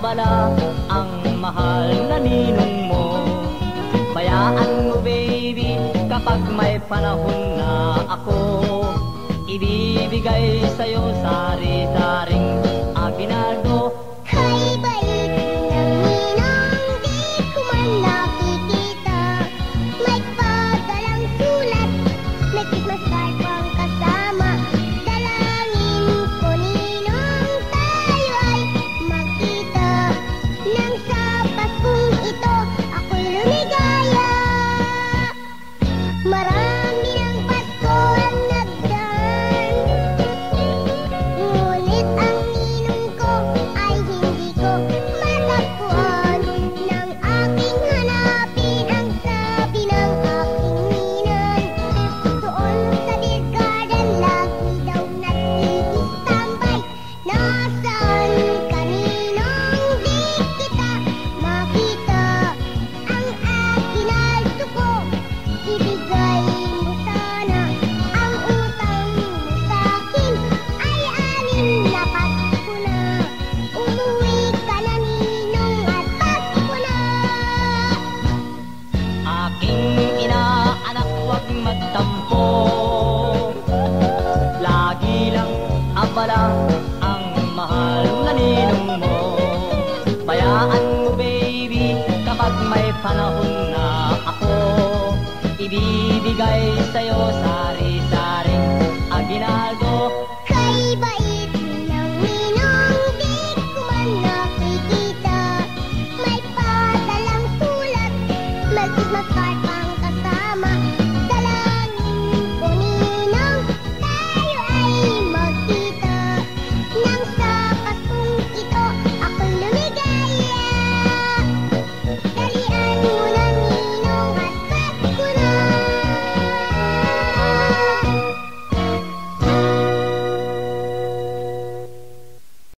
abala ang mahal na ninong mo. Bayaan mo baby, kapag may panahon na ako, ibibigay sa'yo sari-saring aginaldo. Kay bait ng ninong, di ko man nakikita. May padalang sulat, may Christmas card pang kasama. Dalangin ko ninong, tayo ay magkita. Nang sa Paskong ito, ako'y lumigaya. Marami ng Pasko ang nagdaan, ngunit ang ninong ko ay hindi ko matagpuan. Nang aking hanapin ang sabi ng aking ninang, doon sa beer garden lagi daw nag-i-standby. Nasaan ka ninong, di kita makita. Ang aginaldo ko, ibigay mo sana. Ang utang mo sa'kin ay 6 na Pasko na. Umuwi ka na ninong at Pasko na. Aking inaanak, huwag magtampo. Lagi lang abala ang mahal na ninong mo. Bayaan mo baby, kapag may panahon na ako, ibibigay sa'yo sa